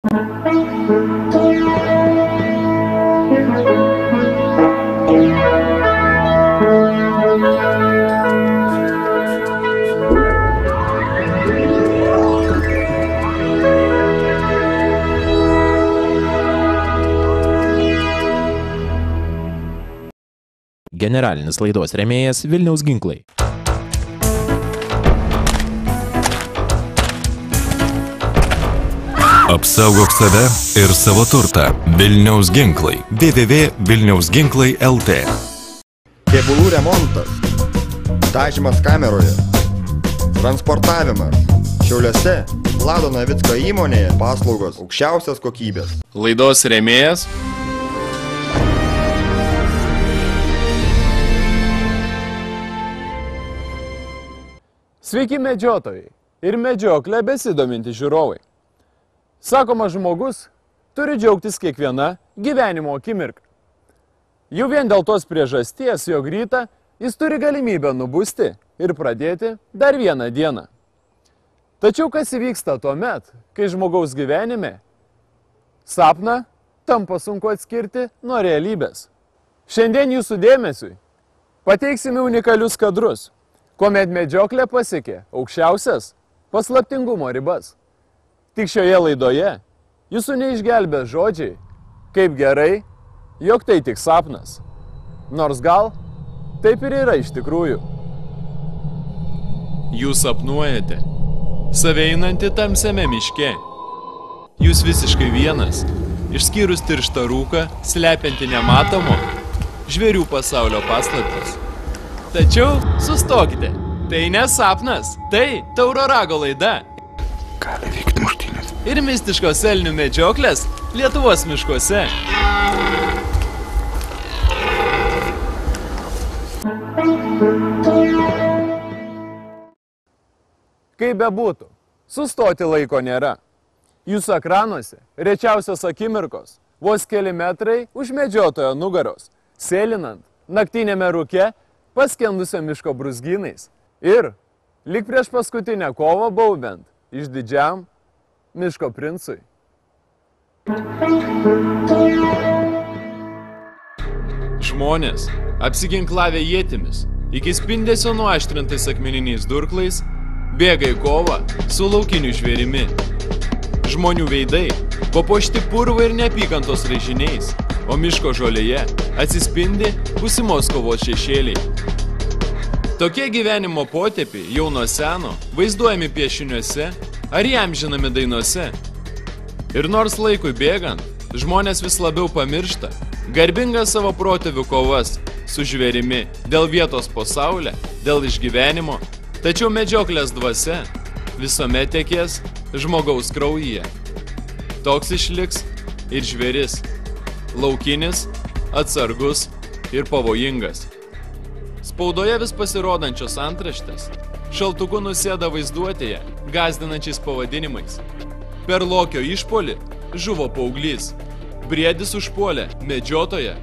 Generalinis laidos rėmėjas Vilniaus ginklai. Apsaugok save ir savo turtą. Vilniaus ginklai. www.vilniausginklai.lt. Kėbulų remontas, dažymas kameroje, transportavimas. Šiauliuose Vlado Navicko įmonėje paslaugos aukščiausios kokybės. Laidos rėmėjas Sveiki medžiotojai ir medžioklę besidominti žiūrovai. Sakoma, žmogus turi džiaugtis kiekviena gyvenimo akimirka. Jau vien dėl tos priežasties, jog rytą jis turi galimybę nubusti ir pradėti dar vieną dieną. Tačiau kas įvyksta tuomet, kai žmogaus gyvenime sapną tampa sunku atskirti nuo realybės? Šiandien jūsų dėmesiui pateiksime unikalius kadrus, kuomet medžioklė pasiekė aukščiausias paslaptingumo ribas. Tik šioje laidoje jūsų neišgelbės žodžiai, kaip gerai, jog tai tik sapnas. Nors gal taip ir yra iš tikrųjų. Jūs sapnuojate, save einantį tamsiame miške. Jūs visiškai vienas, išskyrus tirštą rūką, slepiantį nematomo žvėrių pasaulio paslaptis. Tačiau sustokite, tai ne sapnas, tai Tauro rago laida. Gali vykti muštynės. Ir mistiškos elnių medžioklės Lietuvos miškuose. Kaip bebūtų, sustoti laiko nėra. Jūsų ekranuose rečiausios akimirkos vos keli metrai už medžiotojo nugaros, sėlinant naktinėme rūke, paskendusio miško brūzgynais ir lyg prieš paskutinę kovą baubiant išdidžiam miško princui. Žmonės, apsiginklavę ietimis, iki spindesio nuaštrintais akmeniniais durklais, bėga į kovą su laukiniu žvėrimi. Žmonių veidai papuošti purvo ir neapykantos raižiniais, o miško žolėje atsispindi būsimos kovos šešėliai. Tokie gyvenimo potėpiai jau nuo seno vaizduojami piešiniuose ar įamžinami dainuose. Ir nors laikui bėgant, žmonės vis labiau pamiršta garbingas savo protėvių kovas su žvėrimi dėl vietos po saule, dėl išgyvenimo, tačiau medžioklės dvasia visuomet tekės žmogaus kraujyje. Toks išliks ir žvėris. Laukinis, atsargus ir pavojingas. Spaudoje vis pasirodančios antraštės šaltuku nusėda vaizduotėje gąsdinančiais pavadinimais. Per lokio išpuolį žuvo paauglys, briedis užpuolė medžiotoją.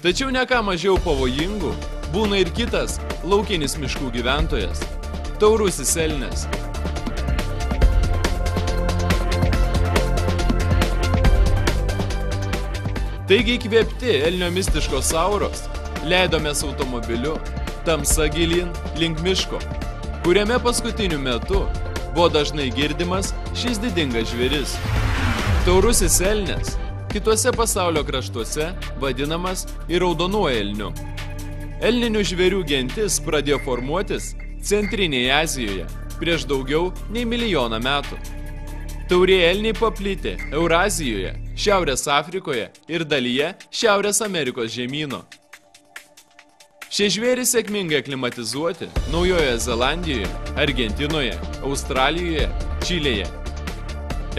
Tačiau ne ką mažiau pavojingų būna ir kitas laukinis miškų gyventojas – taurusis elnias. Taigi įkvėpti elnio mistiškos auros, leidomės automobiliu tamsa gilyn link miško, kuriame paskutiniu metu buvo dažnai girdimas šis didingas žvėris. Taurusis elnias kituose pasaulio kraštuose vadinamas ir raudonuoju elniu. Elninių žvėrių gentis pradėjo formuotis Centrinėje Azijoje prieš daugiau nei milijoną metų. Taurieji elniai paplitę Eurazijoje, Šiaurės Afrikoje ir dalyje Šiaurės Amerikos žemyno. Šie žvėrys sėkmingai aklimatizuoti Naujojoje Zelandijoje, Argentinoje, Australijoje, Čilėje.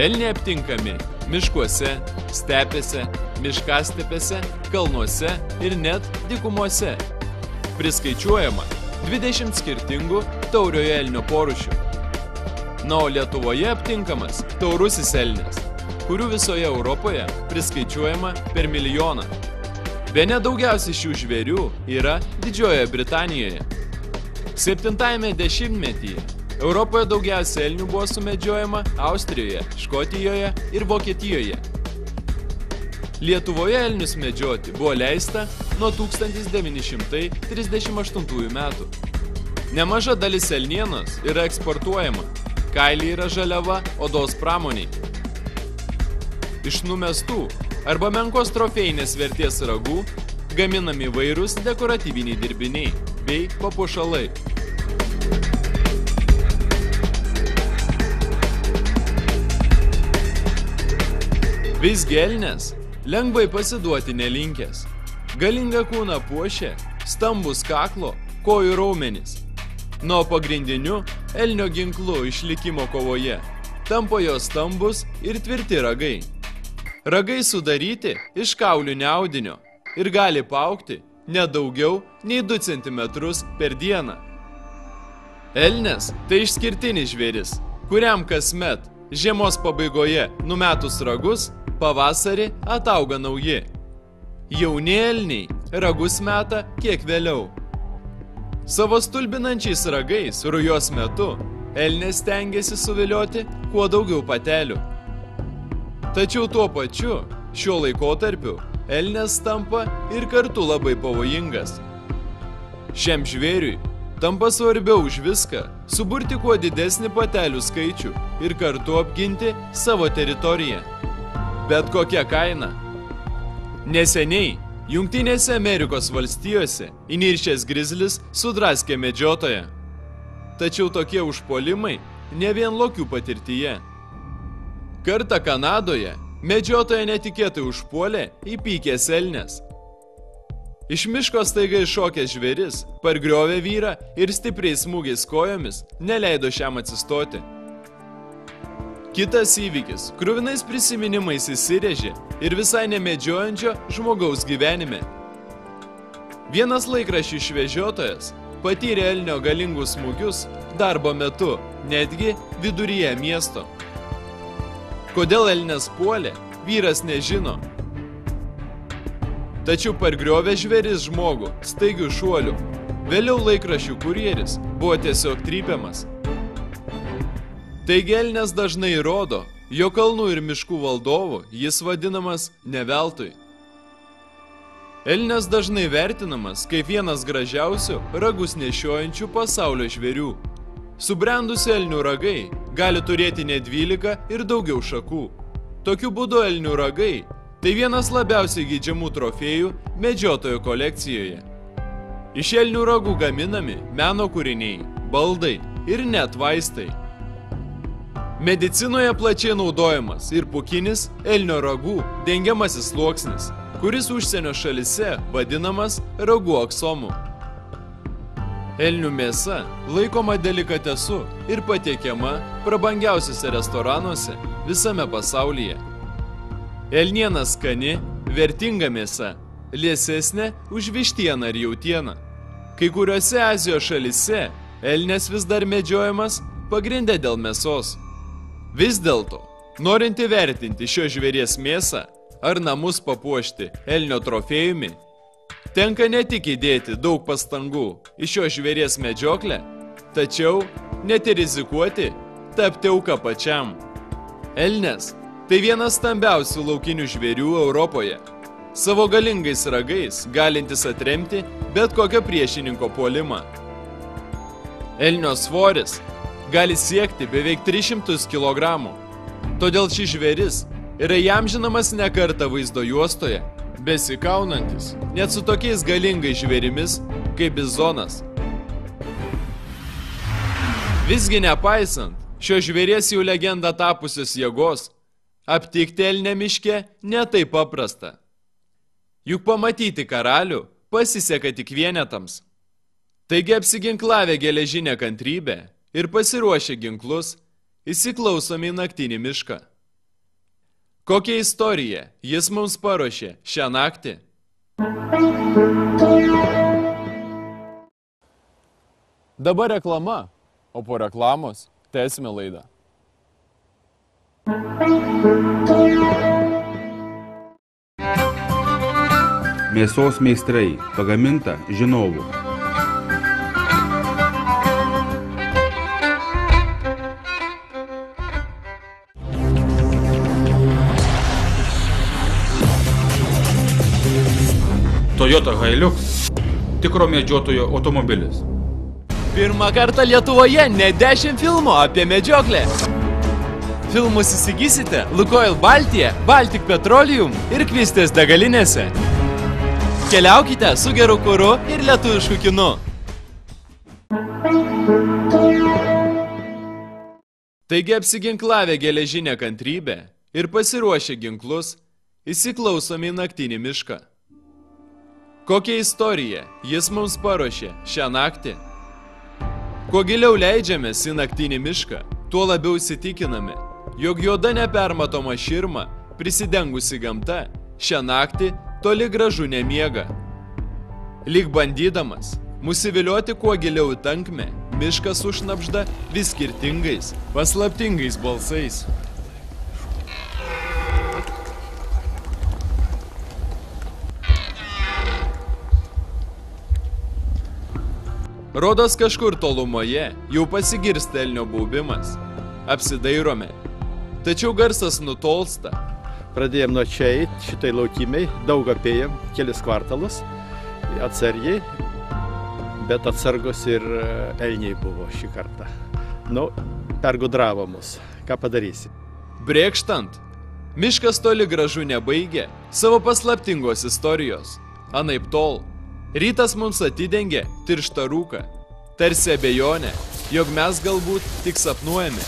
Elniai aptinkami miškuose, stepėse, miškastepėse, kalnuose ir net dykumuose. Priskaičiuojama 20 skirtingų tauriojo elnio porūšių. Na, o Lietuvoje aptinkamas taurusis elnias, kurių visoje Europoje priskaičiuojama per milijoną. Bene daugiausiai šių žvėrių yra Didžiojoje Britanijoje. 7-ame dešimtmetyje Europoje daugiausia elnių buvo sumedžiojama Austrijoje, Škotijoje ir Vokietijoje. Lietuvoje elnius medžioti buvo leista nuo 1938 metų. Nemaža dalis elnienos yra eksportuojama, kailiai yra žaliava odos pramoniai. Iš numestų arba menkos trofėjinės vertės ragų gaminami įvairūs dekoratyviniai dirbiniai bei papuošalai. Visgi elnias lengvai pasiduoti nelinkęs. Galingą kūną puošia stambus kaklo, kojų raumenys. Nuo pagrindiniu elnio ginklu išlikimo kovoje tampa jo stambus ir tvirti ragai. Ragai sudaryti iš kaulinio audinio ir gali paaugti ne daugiau nei 2 cm per dieną. Elnias tai išskirtinis žvėris, kuriam kasmet žiemos pabaigoje numetus ragus, pavasarį atauga nauji. Jauni elniai ragus meta kiek vėliau. Savo stulbinančiais ragais rujos metu elnės stengiasi suvilioti kuo daugiau patelių. Tačiau tuo pačiu šiuo laikotarpiu elnės tampa ir kartu labai pavojingas. Šiam žvėriui tampa svarbiau už viską suburti kuo didesnį patelių skaičių ir kartu apginti savo teritoriją. Bet kokia kaina? Neseniai Jungtinėse Amerikos valstijose įniršęs grizlis sudraskė medžiotoją. Tačiau tokie užpuolimai ne vien lokių patirtyje. Kartą Kanadoje medžiotoją netikėtai užpuolė įpykęs elnias. Iš miško staiga iššokęs žvėris pargriovė vyrą ir stipriais smūgiais kojomis neleido šiam atsistoti. Kitas įvykis kruvinais prisiminimais įsirėžė ir visai nemedžiojančio žmogaus gyvenime. Vienas laikraščių išvežiotojas patyrė elnio galingus smūgius darbo metu, netgi viduryje miesto. Kodėl elnias puolė, vyras nežino. Tačiau pargriovė žvėris žmogų staigių šuolių. Vėliau laikraščių kurjeris buvo tiesiog trypiamas. Taigi elnias dažnai rodo, jo kalnų ir miškų valdovu jis vadinamas ne veltui. Elnias dažnai vertinamas kaip vienas gražiausių ragus nešiojančių pasaulio žvėrių. Subrendusi elnių ragai gali turėti ne 12 ir daugiau šakų. Tokiu būdu elnių ragai tai vienas labiausiai geidžiamų trofėjų medžiotojo kolekcijoje. Iš elnių ragų gaminami meno kūriniai, baldai ir net vaistai. Medicinoje plačiai naudojamas ir pūkinis elnio ragų dengiamasis sluoksnis, kuris užsienio šalyse vadinamas ragų aksomu. Elnių mėsa laikoma delikatesu ir patiekiama prabangiausiuose restoranuose visame pasaulyje. Elniena skani, vertinga mėsa, liesesnė už vištieną ir jautieną. Kai kuriuose Azijos šalyse elnias vis dar medžiojamas pagrinde dėl mėsos. Vis dėlto, norint įvertinti šio žvėries mėsą ar namus papuošti elnio trofėjumi, tenka ne tik įdėti daug pastangų į šio žvėries medžioklę, tačiau net ir rizikuoti tapti auka pačiam. Elnias tai vienas stambiausių laukinių žvėrių Europoje. Savo galingais ragais galintis atremti bet kokio priešininko puolimą. Elnio svoris gali siekti beveik 300 kg. Todėl šis žvėris yra įamžinamas ne kartą vaizdo juostoje, besikaunantis net su tokiais galingais žvėrimis kaip bizonas. Visgi nepaisant šio žvėries jau legenda tapusios jėgos, aptikti elnią miške ne taip paprasta. Juk pamatyti karalių pasiseka tik vienetams. Taigi apsiginklavę geležinę kantrybę ir pasiruošę ginklus, įsiklausome į naktinį mišką. Kokią istoriją jis mums paruošė šią naktį? Dabar reklama, o po reklamos tęsime laidą. Mėsos meistrai, pagaminta žinovų. Toyota Hilux tikro medžiotojo automobilis. Pirmą kartą Lietuvoje ne 10 filmų apie medžioklę. Filmus įsigysite Lukoil Baltija, Baltic Petroleum ir Kvistės degalinėse. Keliaukite su geru kuru ir lietuvišku kinu. Taigi apsiginklavę geležinę kantrybę ir pasiruošę ginklus, įsiklausome į naktinį mišką. Kokią istoriją jis mums paruošė šią naktį? Kuo giliau leidžiamės į naktinį mišką, tuo labiau įsitikiname, jog juoda nepermatoma širma, prisidengusi gamta, šią naktį toli gražu nemiega. Lyg bandydamas mus įvilioti kuo giliau į tankmę, miškas užšnabžda vis skirtingais, paslaptingais balsais. Rodos kažkur tolumoje jau pasigirsta elnio baubimas. Apsidairome. Tačiau garsas nutolsta. Pradėjom nuo čia eit, šitai laukimiai, daug apėjom, kelis kvartalus, atsargiai, bet atsargos ir elniai buvo šį kartą. Nu, pergudravo mus. Ką padarysi? Brėkštant, miškas toli gražu nebaigė savo paslaptingos istorijos. Anaip tol, rytas mums atidengė tirštą rūką, tarsi abejonė, jog mes galbūt tik sapnuojame.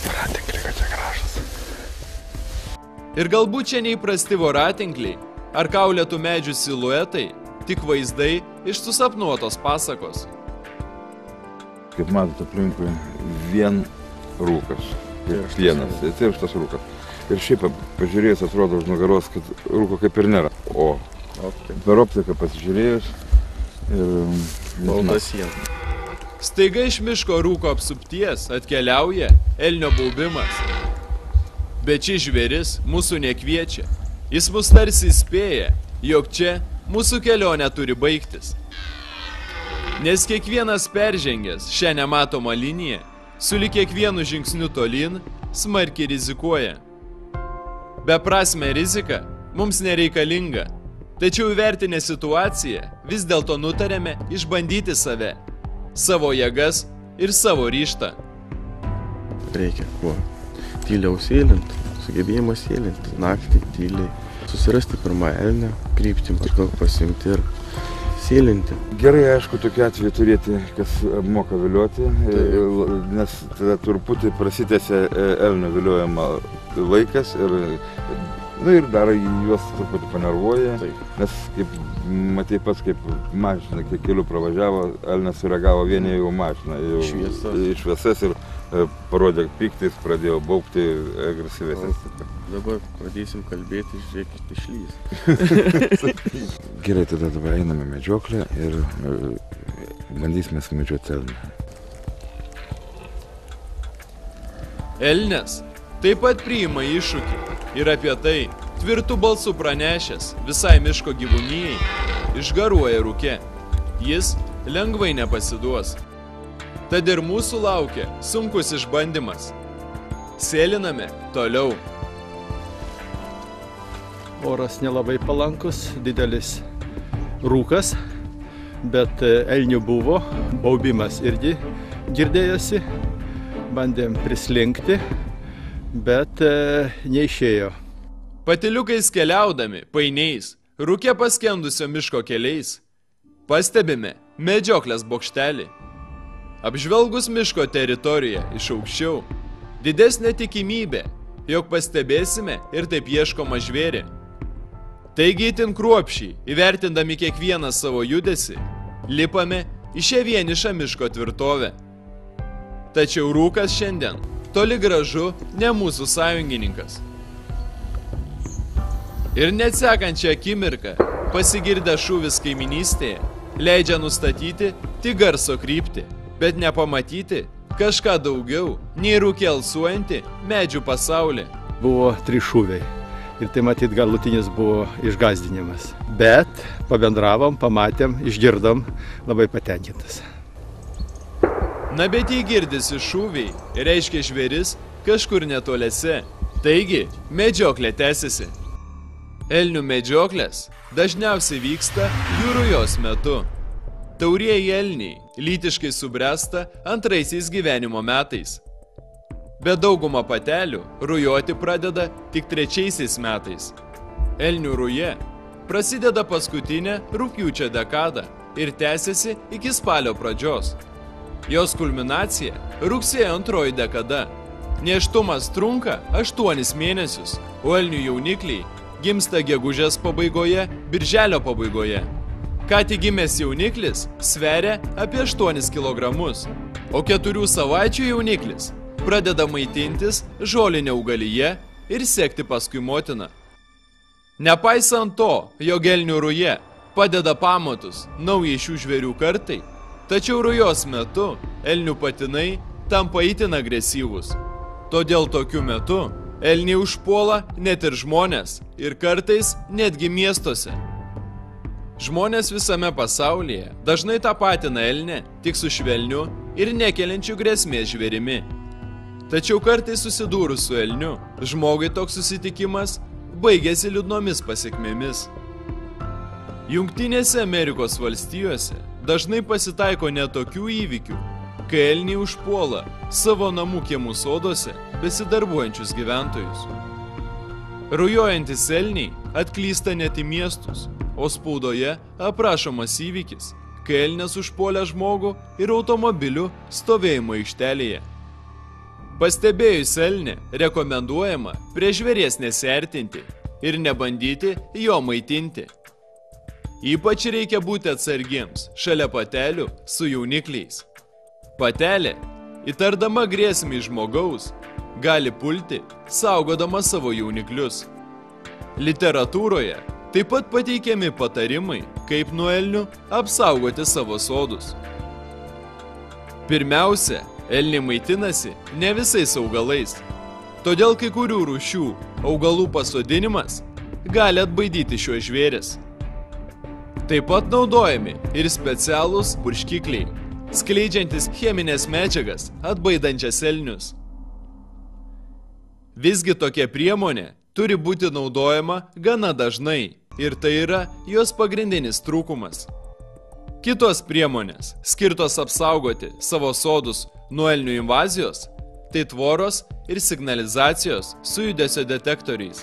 Voratinkliai, kad čia gražas. Ir galbūt čia neįprasti voratinkliai ar kaulėtų medžių siluetai, tik vaizdai iš susapnuotos pasakos. Kaip matote, aplinkui vien rūkas. Vienas, tirštas rūkas. Ir šiaip pažiūrėjus atrodo už nugaros, kad rūko kaip ir nėra. O per optiką pasižiūrėjus ir... Balta siena. Staiga iš miško rūko apsupties atkeliauja elnio baubimas. Bet šis žvėris mūsų nekviečia. Jis mus tarsi įspėja, jog čia mūsų kelionė turi baigtis. Nes kiekvienas peržengęs šią nematomą liniją, sulig kiekvienu žingsniu tolyn, smarkiai rizikuoja. Beprasmė rizika mums nereikalinga, tačiau įvertinę situaciją vis dėlto nutarėme išbandyti save, savo jėgas ir savo ryžtą. Reikia kuo tyliau sėlinti, sugebėjimą sėlinti, naktį tyliai, susirasti pirmą elnę, kryptį maždaug pasimti ir sėlinti. Gerai, aišku, tokiu atveju turėti, kas moka vilioti, nes tada truputį prasitęsia elnio viliojama laikas ir dar juos truputį panervuoja, nes kaip matai pats, kaip mašina, kiek kelių pravažiavo, elnas sureagavo vieni jau mašiną, jau šviesas ir parodė pyktis, pradėjo baukti agresyvesnis. Dabar pradėsim kalbėti, žiūrėkit, išlys. Gerai, tada dabar einame medžioklę ir bandysime sumedžioti elnę. Elnias taip pat priima iššūkį ir apie tai tvirtų balsų pranešęs visai miško gyvūnijai išgaruoja rūke. Jis lengvai nepasiduos. Tad ir mūsų laukia sunkus išbandymas. Sėliname toliau. Oras nelabai palankus, didelis rūkas, bet elnių buvo, baubimas irgi girdėjosi. Bandėm prislinkti, bet neišėjo. Patiliukais keliaudami, painiais, rūke paskendusio miško keliais, pastebime medžioklės bokštelį. Apžvelgus miško teritoriją iš aukščiau, didesnė tikimybė, jog pastebėsime ir taip ieškomą žvėrį. Taigi itin kruopščiai, įvertindami kiekvieną savo judesį, lipame į šią vienišą miško tvirtovę. Tačiau rūkas šiandien toli gražu ne mūsų sąjungininkas. Ir net sekančią akimirką pasigirdę šūvis kaiminystėje leidžia nustatyti tik garso kryptį, bet nepamatyti kažką daugiau nei rūke alsuojantį medžių pasaulį. Buvo 3 šūviai ir tai matyt galutinis buvo išgąsdinimas. Bet pabendravom, pamatėm, išgirdom, labai patenkintas. Na bet jei girdisi šūviai, reiškia žvėris kažkur netoliese. Taigi, medžioklė tęsiasi. Elnių medžioklės dažniausiai vyksta jų rujos metu. Taurieji elniai lytiškai subręsta antraisiais gyvenimo metais. Bet dauguma patelių rujoti pradeda tik 3 metais. Elnių ruja prasideda paskutinę rugpjūčio dekadą ir tęsiasi iki spalio pradžios. Jos kulminacija rugsėjo 2 dekada. Nėštumas trunka 8 mėnesius, o elnių jaunikliai gimsta gegužės pabaigoje, birželio pabaigoje. Ką tik gimęs jauniklis sveria apie 8 kg, o 4 savaičių jauniklis pradeda maitintis žolinė augalyje ir sekti paskui motiną. Nepaisant to, jog elnių ruja padeda pamatus naujai šių žvėrių kartai, tačiau rujos metu elnių patinai tampa itin agresyvūs. Todėl tokiu metu elniai užpuola net ir žmonės ir kartais netgi miestuose. Žmonės visame pasaulyje dažnai tapatina elnę tik su švelniu ir nekeliančiu grėsmės žvėrimi. Tačiau kartais susidūrus su elniu, žmogui toks susitikimas baigėsi liūdnomis pasekmėmis. Jungtinėse Amerikos valstijose dažnai pasitaiko netokių įvykių, kai elniai užpuola savo namų kiemų soduose besidarbuojančius gyventojus. Rujojantis elniai atklysta net į miestus, o spaudoje aprašomas įvykis, kai elnias užpuolė žmogų ir automobilių stovėjimo aikštelėje. Pastebėjus elnį rekomenduojama prie žvėries nesiartinti ir nebandyti jo maitinti. Ypač reikia būti atsargiems šalia patelių su jaunikliais. Patelė, įtardama grėsmę žmogaus, gali pulti, saugodama savo jauniklius. Literatūroje taip pat pateikiami patarimai, kaip nuo elnių apsaugoti savo sodus. Pirmiausia, elniai maitinasi ne visais augalais, todėl kai kurių rūšių augalų pasodinimas gali atbaidyti šiuos žvėris. Taip pat naudojami ir specialūs purškikliai, skleidžiantis cheminės medžiagas atbaidančias elnius. Visgi tokia priemonė turi būti naudojama gana dažnai ir tai yra jos pagrindinis trūkumas. Kitos priemonės, skirtos apsaugoti savo sodus nuo elnių invazijos, tai tvoros ir signalizacijos su judesio detektoriais.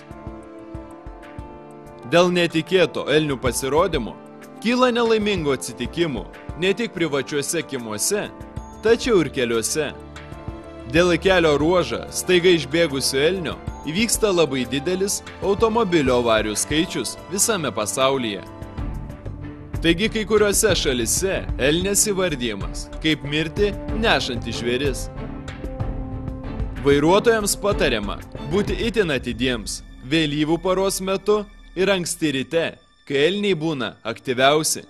Dėl netikėto elnių pasirodymo kyla nelaimingų atsitikimų ne tik privačiuose kiemuose, tačiau ir keliuose. Dėl į kelio ruožą staiga išbėgusio elnio įvyksta labai didelis automobilio avarijų skaičius visame pasaulyje. Taigi kai kuriuose šalise elnias įvardyjamas kaip mirtį nešantis žvėris. Vairuotojams patariama būti itin atidiems vėlyvų paros metu ir anksti ryte, kai elniai būna aktyviausi.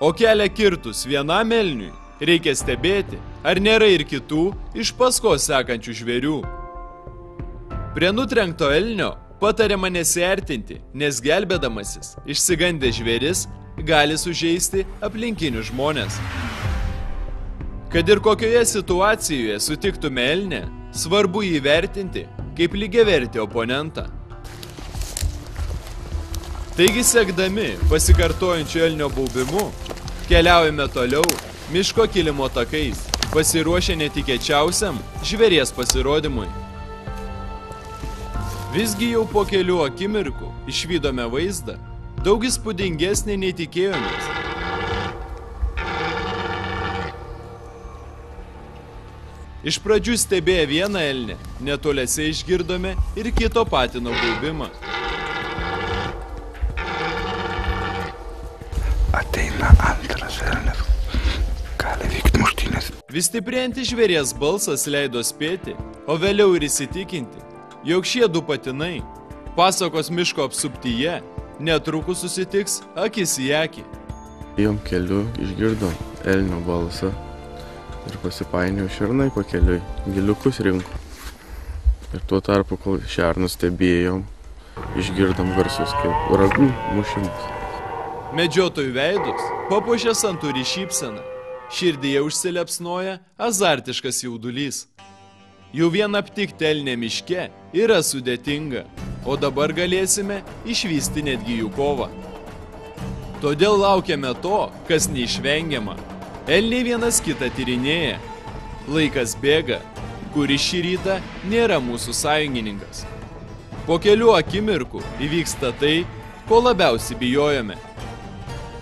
O kelią kirtus vienam elniui reikia stebėti, ar nėra ir kitų iš paskos sekančių žvėrių. Prie nutrenkto elnio patariama nesiartinti, nes gelbėdamasis išsigandęs žvėris gali sužeisti aplinkinius žmonės. Kad ir kokioje situacijoje sutiktume elnę, svarbu jį vertinti kaip lygiavertį oponentą. Taigi, sekdami pasikartojančių elnio baubimu, keliaujame toliau miško kilimo takais, pasiruošę netikėčiausiam žvėries pasirodymui. Visgi jau po kelių akimirkų išvydome vaizdą, daug įspūdingesnį nei tikėjomės. Iš pradžių stebėję vieną elnę, netoliese išgirdome ir kito patino baubimą. Ateina antras elnias. Gali vykti muštynės. Vis stiprėjantis žvėries balsas leido spėti, o vėliau ir įsitikinti, jog šie du patinai pasakos miško apsuptyje netrukus susitiks akis į akį. Jom keliu išgirdom elnio balsą ir pasipainiojo šernai pakeliui, giliukus rinko. Ir tuo tarpu, kol šernus stebėjom, išgirdom garsus kaip ragų mušimas. Medžiotojų veidus papuošė santūri šypsena, širdyje užsilepsnoja azartiškas jaudulys. Jau vien aptikti elnę miške yra sudėtinga, o dabar galėsime išvysti netgi jų kovą. Todėl laukiame to, kas neišvengiama. Elniai vienas kitą tyrinėja. Laikas bėga, kuris šį rytą nėra mūsų sąjungininkas. Po kelių akimirkų įvyksta tai, ko labiausiai bijojome.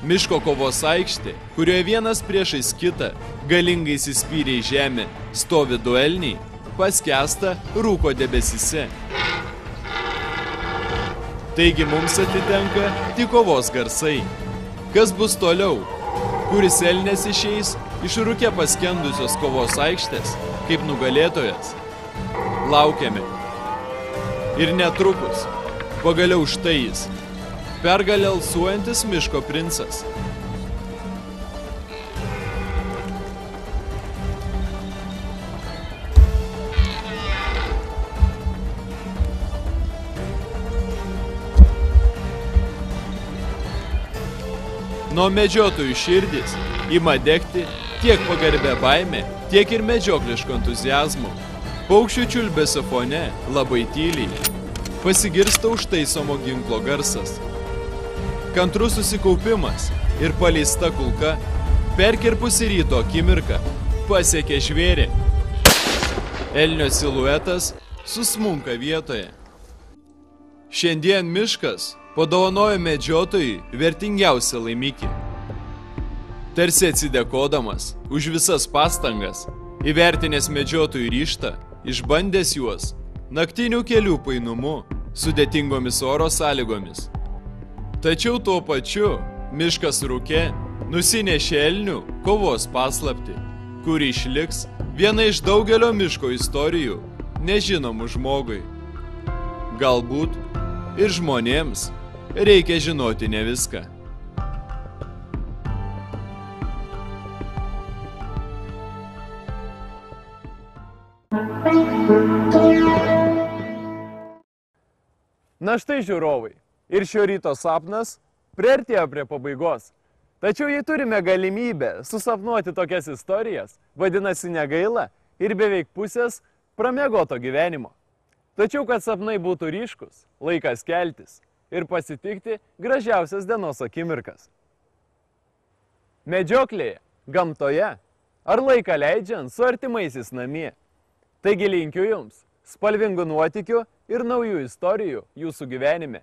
Miško kovos aikštė, kurioje vienas priešais kitą galingai įsispyrė į žemę, stovi du elniai, paskęsta rūko debesyse. Taigi mums atitenka tik kovos garsai. Kas bus toliau? Kuris elnias išeis iš rūke paskendusios kovos aikštės, kaip nugalėtojas? Laukiame. Ir netrukus, pagaliau štai jis. Pergalę alsuojantis miško princas. Nuo medžiotojų širdis ima degti tiek pagarbę baimė, tiek ir medžiokliško entuziazmo. Paukščių čiulbesio fone labai tyliai pasigirsta užtaisomo ginklo garsas. Kantrus susikaupimas ir paleista kulka, perkirpusi ryto akimirką, pasiekė žvėrį. Elnio siluetas susmunka vietoje. Šiandien miškas padovanojo medžiotojui vertingiausią laimikį. Tarsi atsidėkodamas už visas pastangas, įvertinęs medžiotojų ryžtą, išbandęs juos naktinių kelių painumu, sudėtingomis oro sąlygomis. Tačiau tuo pačiu miškas rūke nusinešė elnių kovos paslaptį, kuri išliks viena iš daugelio miško istorijų nežinomų žmogui. Galbūt ir žmonėms reikia žinoti ne viską. Na štai žiūrovai, ir šio ryto sapnas priartėjo prie pabaigos. Tačiau jei turime galimybę susapnuoti tokias istorijas, vadinasi negaila ir beveik pusės pramiegoto gyvenimo. Tačiau, kad sapnai būtų ryškus, laikas keltis ir pasitikti gražiausias dienos akimirkas. Medžioklėje, gamtoje ar laiką leidžiant su artimaisiais namie. Taigi linkiu jums spalvingų nuotykių ir naujų istorijų jūsų gyvenime.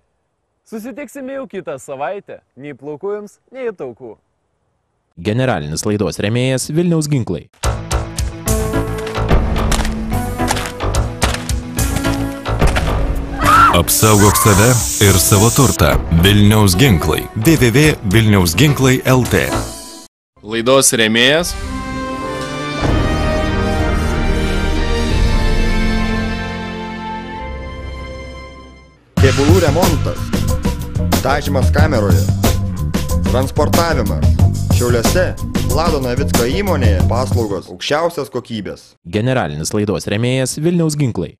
Susitiksime jau kitą savaitę, nei plaukų jums, nei taukų. Generalinis laidos rėmėjas Vilniaus ginklai. Apsaugok save ir savo turtą. Vilniaus ginklai. www.vilniausginklai.lt. Laidos rėmėjas Kėbulų remontas, dažymas kameroje, transportavimas. Šiauliuose Vlado Navicko įmonėje paslaugos aukščiausios kokybės. Generalinis laidos rėmėjas Vilniaus ginklai.